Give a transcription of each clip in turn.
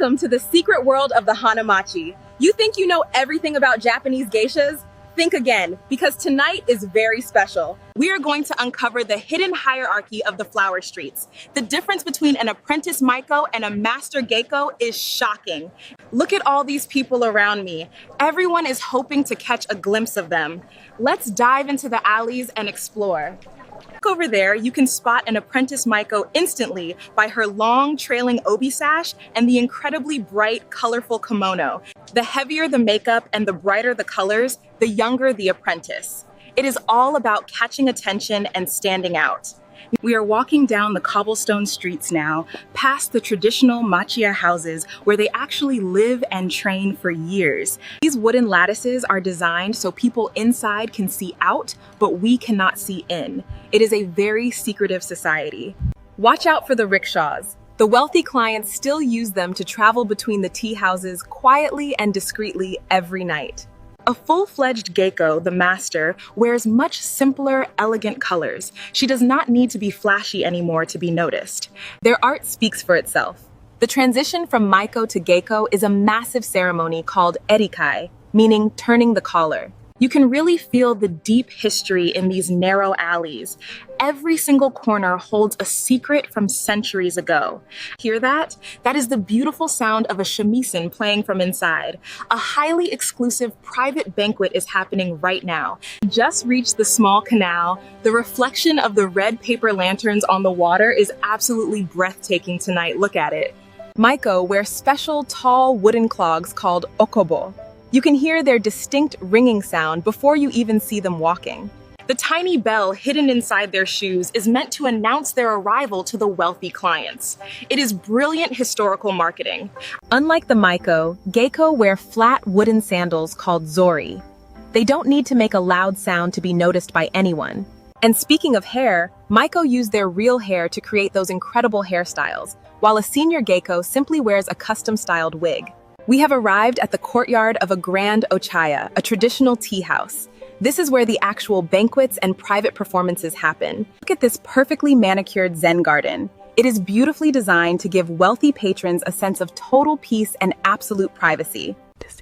Welcome to the secret world of the Hanamachi. You think you know everything about Japanese geishas? Think again, because tonight is very special. We are going to uncover the hidden hierarchy of the flower streets. The difference between an apprentice Maiko and a master Geiko is shocking. Look at all these people around me. Everyone is hoping to catch a glimpse of them. Let's dive into the alleys and explore. Over there, you can spot an apprentice Maiko instantly by her long trailing obi sash and the incredibly bright, colorful kimono. The heavier the makeup and the brighter the colors, the younger the apprentice. It is all about catching attention and standing out. We are walking down the cobblestone streets now, past the traditional machiya houses where they actually live and train for years. These wooden lattices are designed so people inside can see out, but we cannot see in. It is a very secretive society. Watch out for the rickshaws. The wealthy clients still use them to travel between the tea houses quietly and discreetly every night. A full-fledged Geiko, the master, wears much simpler, elegant colors. She does not need to be flashy anymore to be noticed. Their art speaks for itself. The transition from Maiko to Geiko is a massive ceremony called erikai, meaning turning the collar. You can really feel the deep history in these narrow alleys. Every single corner holds a secret from centuries ago. Hear that? That is the beautiful sound of a shamisen playing from inside. A highly exclusive private banquet is happening right now. Just reached the small canal. The reflection of the red paper lanterns on the water is absolutely breathtaking tonight. Look at it. Maiko wears special tall wooden clogs called okobo. You can hear their distinct ringing sound before you even see them walking. The tiny bell hidden inside their shoes is meant to announce their arrival to the wealthy clients. It is brilliant historical marketing. Unlike the Maiko, Geiko wear flat wooden sandals called zori. They don't need to make a loud sound to be noticed by anyone. And speaking of hair, Maiko use their real hair to create those incredible hairstyles, while a senior Geiko simply wears a custom-styled wig. We have arrived at the courtyard of a grand Ochaya, a traditional tea house. This is where the actual banquets and private performances happen. Look at this perfectly manicured Zen garden. It is beautifully designed to give wealthy patrons a sense of total peace and absolute privacy.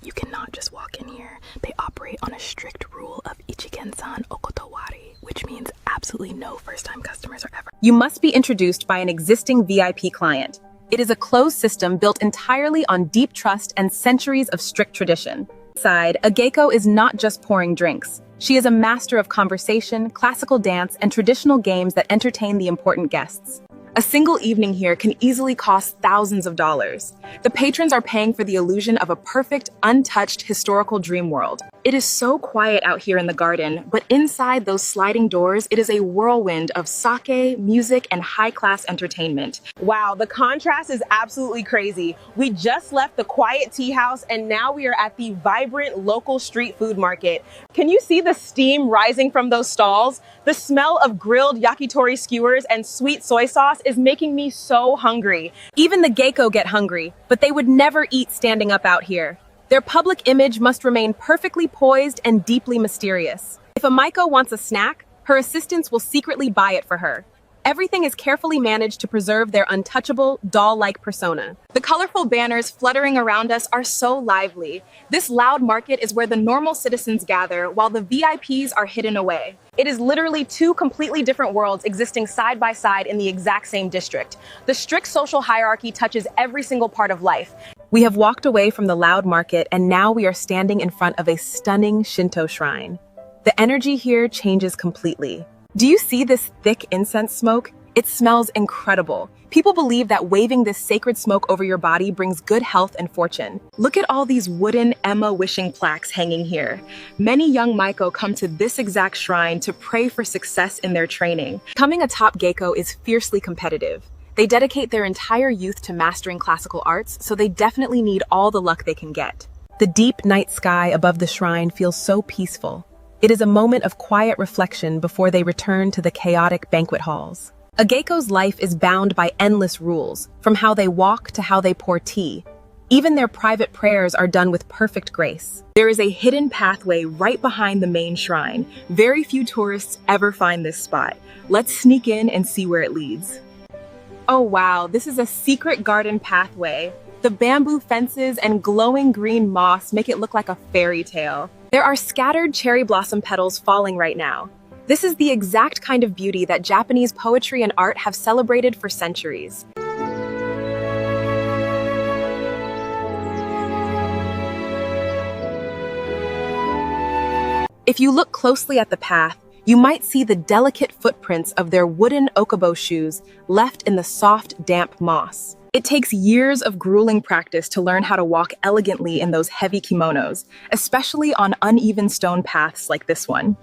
You cannot just walk in here. They operate on a strict rule of Ichigen-san Okotowari, which means absolutely no first-time customers are ever. You must be introduced by an existing VIP client. It is a closed system built entirely on deep trust and centuries of strict tradition. Inside, a Geiko is not just pouring drinks. She is a master of conversation, classical dance, and traditional games that entertain the important guests. A single evening here can easily cost thousands of dollars. The patrons are paying for the illusion of a perfect, untouched historical dream world. It is so quiet out here in the garden, but inside those sliding doors, it is a whirlwind of sake, music, and high-class entertainment. Wow, the contrast is absolutely crazy. We just left the quiet tea house, and now we are at the vibrant local street food market. Can you see the steam rising from those stalls? The smell of grilled yakitori skewers and sweet soy sauce is making me so hungry. Even the Geiko get hungry, but they would never eat standing up out here. Their public image must remain perfectly poised and deeply mysterious. If a Maiko wants a snack, her assistants will secretly buy it for her. Everything is carefully managed to preserve their untouchable, doll-like persona. The colorful banners fluttering around us are so lively. This loud market is where the normal citizens gather, while the VIPs are hidden away. It is literally two completely different worlds existing side by side in the exact same district. The strict social hierarchy touches every single part of life. We have walked away from the loud market, and now we are standing in front of a stunning Shinto shrine. The energy here changes completely. Do you see this thick incense smoke? It smells incredible. People believe that waving this sacred smoke over your body brings good health and fortune. Look at all these wooden Emma wishing plaques hanging here. Many young Maiko come to this exact shrine to pray for success in their training. Becoming a top Geiko is fiercely competitive. They dedicate their entire youth to mastering classical arts, so they definitely need all the luck they can get. The deep night sky above the shrine feels so peaceful. It is a moment of quiet reflection before they return to the chaotic banquet halls. A Geiko's life is bound by endless rules, from how they walk to how they pour tea. Even their private prayers are done with perfect grace. There is a hidden pathway right behind the main shrine. Very few tourists ever find this spot. Let's sneak in and see where it leads. Oh wow, this is a secret garden pathway. The bamboo fences and glowing green moss make it look like a fairy tale. There are scattered cherry blossom petals falling right now. This is the exact kind of beauty that Japanese poetry and art have celebrated for centuries. If you look closely at the path, you might see the delicate footprints of their wooden okubo shoes left in the soft, damp moss. It takes years of grueling practice to learn how to walk elegantly in those heavy kimonos, especially on uneven stone paths like this one.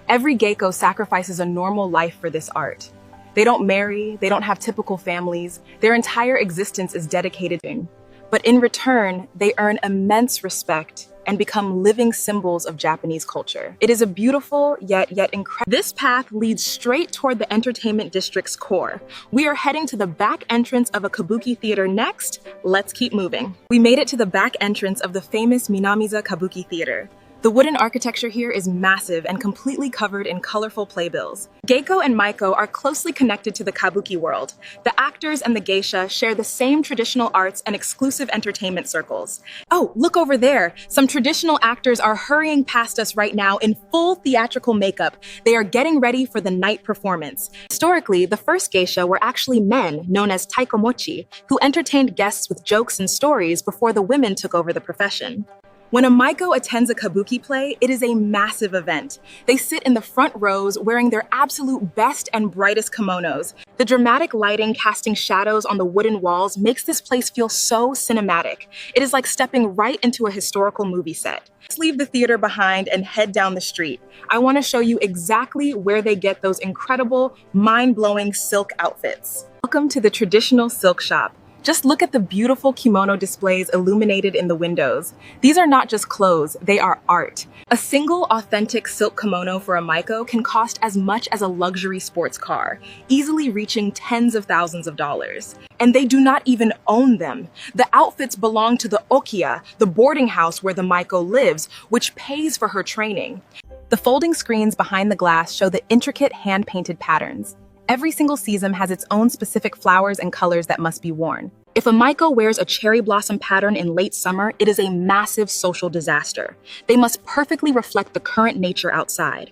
Every Geiko sacrifices a normal life for this art. They don't marry, they don't have typical families, their entire existence is dedicated to it. But in return, they earn immense respect and become living symbols of Japanese culture. It is a beautiful, yet incredible. This path leads straight toward the entertainment district's core. We are heading to the back entrance of a kabuki theater next. Let's keep moving. We made it to the back entrance of the famous Minamiza Kabuki Theater. The wooden architecture here is massive and completely covered in colorful playbills. Geiko and Maiko are closely connected to the kabuki world. The actors and the geisha share the same traditional arts and exclusive entertainment circles. Oh, look over there! Some traditional actors are hurrying past us right now in full theatrical makeup. They are getting ready for the night performance. Historically, the first geisha were actually men, known as taikomochi, who entertained guests with jokes and stories before the women took over the profession. When a Maiko attends a kabuki play, it is a massive event. They sit in the front rows wearing their absolute best and brightest kimonos. The dramatic lighting casting shadows on the wooden walls makes this place feel so cinematic. It is like stepping right into a historical movie set. Let's leave the theater behind and head down the street. I want to show you exactly where they get those incredible, mind-blowing silk outfits. Welcome to the traditional silk shop. Just look at the beautiful kimono displays illuminated in the windows. These are not just clothes, they are art. A single authentic silk kimono for a Maiko can cost as much as a luxury sports car, easily reaching tens of thousands of dollars. And they do not even own them. The outfits belong to the Ochaya, the boarding house where the Maiko lives, which pays for her training. The folding screens behind the glass show the intricate hand-painted patterns. Every single season has its own specific flowers and colors that must be worn. If a Maiko wears a cherry blossom pattern in late summer, it is a massive social disaster. They must perfectly reflect the current nature outside.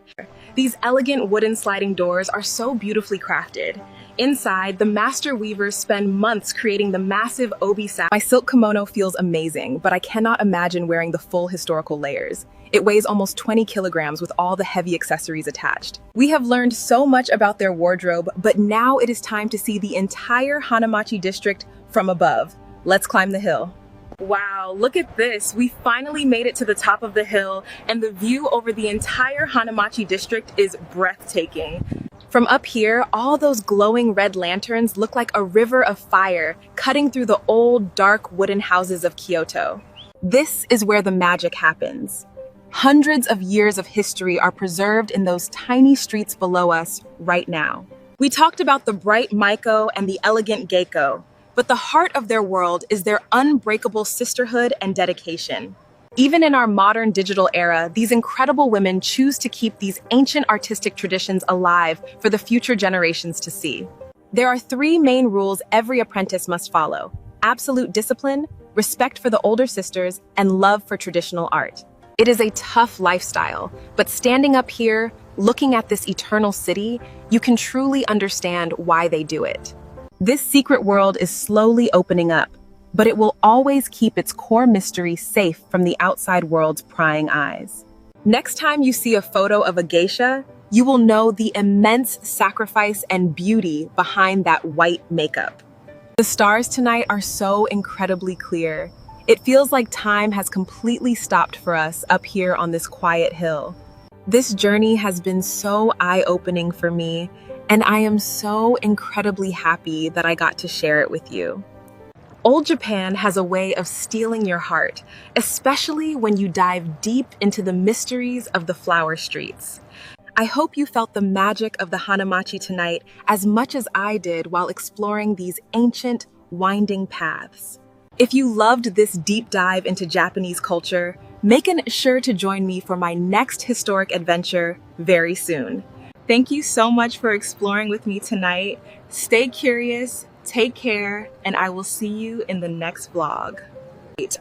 These elegant wooden sliding doors are so beautifully crafted. Inside, the master weavers spend months creating the massive obi sash. My silk kimono feels amazing, but I cannot imagine wearing the full historical layers. It weighs almost 20 kilograms with all the heavy accessories attached. We have learned so much about their wardrobe, but now it is time to see the entire Hanamachi district from above. Let's climb the hill. Wow, look at this. We finally made it to the top of the hill, and the view over the entire Hanamachi district is breathtaking. From up here, all those glowing red lanterns look like a river of fire cutting through the old, dark wooden houses of Kyoto. This is where the magic happens. Hundreds of years of history are preserved in those tiny streets below us right now. We talked about the bright Maiko and the elegant Geiko, but the heart of their world is their unbreakable sisterhood and dedication. Even in our modern digital era, these incredible women choose to keep these ancient artistic traditions alive for the future generations to see. There are three main rules every apprentice must follow: absolute discipline, respect for the older sisters, and love for traditional art. It is a tough lifestyle, but standing up here, looking at this eternal city, you can truly understand why they do it. This secret world is slowly opening up, but it will always keep its core mystery safe from the outside world's prying eyes. Next time you see a photo of a geisha, you will know the immense sacrifice and beauty behind that white makeup. The stars tonight are so incredibly clear. It feels like time has completely stopped for us up here on this quiet hill. This journey has been so eye-opening for me, and I am so incredibly happy that I got to share it with you. Old Japan has a way of stealing your heart, especially when you dive deep into the mysteries of the flower streets. I hope you felt the magic of the Hanamachi tonight as much as I did while exploring these ancient, winding paths. If you loved this deep dive into Japanese culture, make sure to join me for my next historic adventure very soon. Thank you so much for exploring with me tonight. Stay curious, Take care, and I will see you in the next vlog.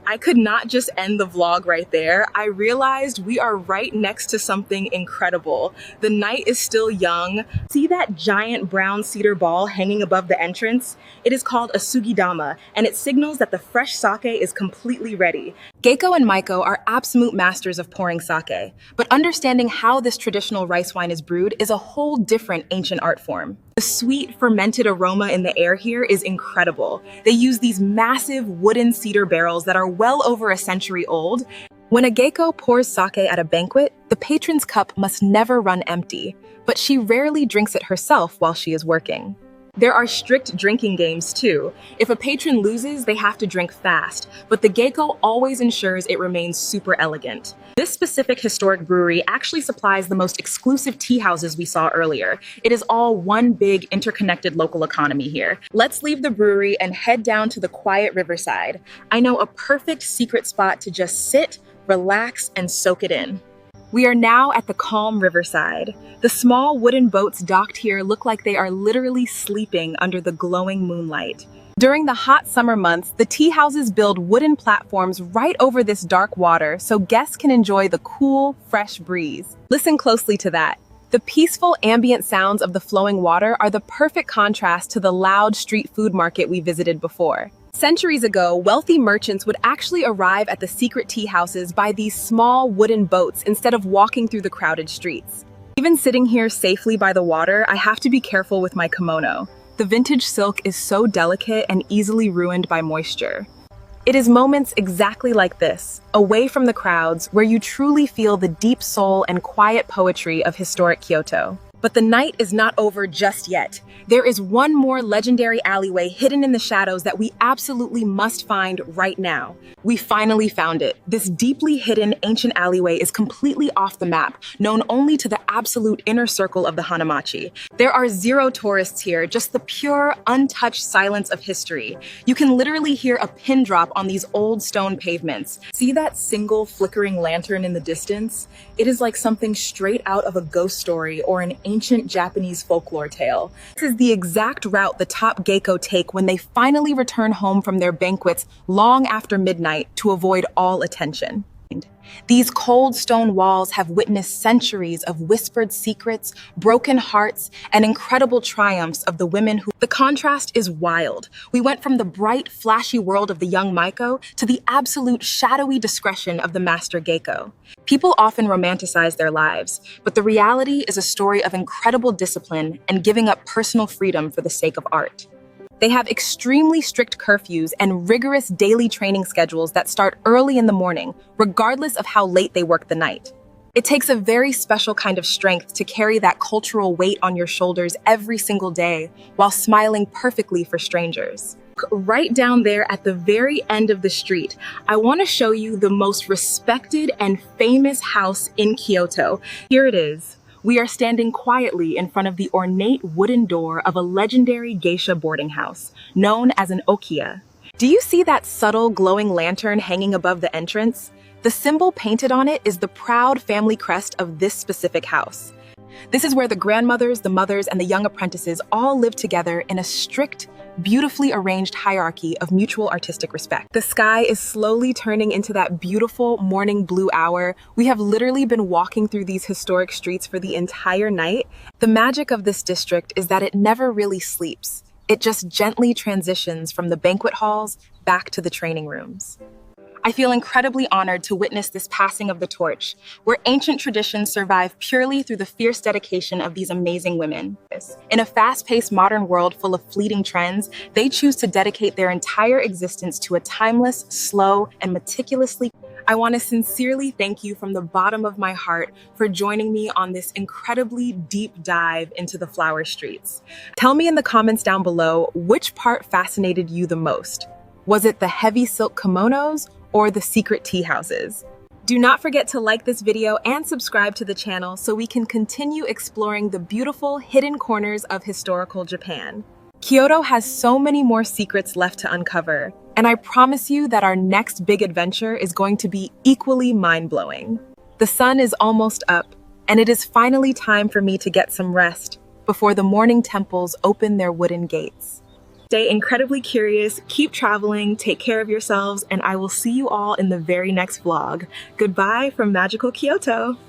I could not just end the vlog right there. I realized we are right next to something incredible. The night is still young. See that giant brown cedar ball hanging above the entrance? It is called a sugidama, and it signals that the fresh sake is completely ready. Geiko and Maiko are absolute masters of pouring sake, but understanding how this traditional rice wine is brewed is a whole different ancient art form. The sweet, fermented aroma in the air here is incredible. They use these massive wooden cedar barrels that are well over a century old. When a Geiko pours sake at a banquet, the patron's cup must never run empty, but she rarely drinks it herself while she is working. There are strict drinking games too. If a patron loses, they have to drink fast, but the Geiko always ensures it remains super elegant. This specific historic brewery actually supplies the most exclusive tea houses we saw earlier. It is all one big interconnected local economy here. Let's leave the brewery and head down to the quiet Riverside. I know a perfect secret spot to just sit, relax, and soak it in. We are now at the calm Riverside. The small wooden boats docked here look like they are literally sleeping under the glowing moonlight. During the hot summer months, the tea houses build wooden platforms right over this dark water so guests can enjoy the cool, fresh breeze. Listen closely to that. The peaceful ambient sounds of the flowing water are the perfect contrast to the loud street food market we visited before. Centuries ago, wealthy merchants would actually arrive at the secret tea houses by these small wooden boats instead of walking through the crowded streets. Even sitting here safely by the water, I have to be careful with my kimono. The vintage silk is so delicate and easily ruined by moisture. It is moments exactly like this, away from the crowds, where you truly feel the deep soul and quiet poetry of historic Kyoto. But the night is not over just yet. There is one more legendary alleyway hidden in the shadows that we absolutely must find right now. We finally found it. This deeply hidden ancient alleyway is completely off the map, known only to the absolute inner circle of the Hanamachi. There are zero tourists here, just the pure, untouched silence of history. You can literally hear a pin drop on these old stone pavements. See that single flickering lantern in the distance? It is like something straight out of a ghost story or an ancient Japanese folklore tale. This is the exact route the top Geiko take when they finally return home from their banquets long after midnight to avoid all attention. These cold stone walls have witnessed centuries of whispered secrets, broken hearts, and incredible triumphs of the women who... The contrast is wild. We went from the bright, flashy world of the young Maiko to the absolute shadowy discretion of the master Geiko. People often romanticize their lives, but the reality is a story of incredible discipline and giving up personal freedom for the sake of art. They have extremely strict curfews and rigorous daily training schedules that start early in the morning, regardless of how late they work the night. It takes a very special kind of strength to carry that cultural weight on your shoulders every single day while smiling perfectly for strangers. Right down there at the very end of the street, I want to show you the most respected and famous house in Kyoto. Here it is. We are standing quietly in front of the ornate wooden door of a legendary geisha boarding house, known as an Ochaya. Do you see that subtle glowing lantern hanging above the entrance? The symbol painted on it is the proud family crest of this specific house. This is where the grandmothers, the mothers, and the young apprentices all live together in a strict, beautifully arranged hierarchy of mutual artistic respect. The sky is slowly turning into that beautiful morning blue hour. We have literally been walking through these historic streets for the entire night. The magic of this district is that it never really sleeps. It just gently transitions from the banquet halls back to the training rooms. I feel incredibly honored to witness this passing of the torch, where ancient traditions survive purely through the fierce dedication of these amazing women. In a fast-paced modern world full of fleeting trends, they choose to dedicate their entire existence to a timeless, slow, and meticulously... I want to sincerely thank you from the bottom of my heart for joining me on this incredibly deep dive into the flower streets. Tell me in the comments down below which part fascinated you the most. Was it the heavy silk kimonos or the secret tea houses? Do not forget to like this video and subscribe to the channel so we can continue exploring the beautiful hidden corners of historical Japan. Kyoto has so many more secrets left to uncover, and I promise you that our next big adventure is going to be equally mind-blowing. The sun is almost up, and it is finally time for me to get some rest before the morning temples open their wooden gates. Stay incredibly curious, keep traveling, take care of yourselves, and I will see you all in the very next vlog. Goodbye from magical Kyoto.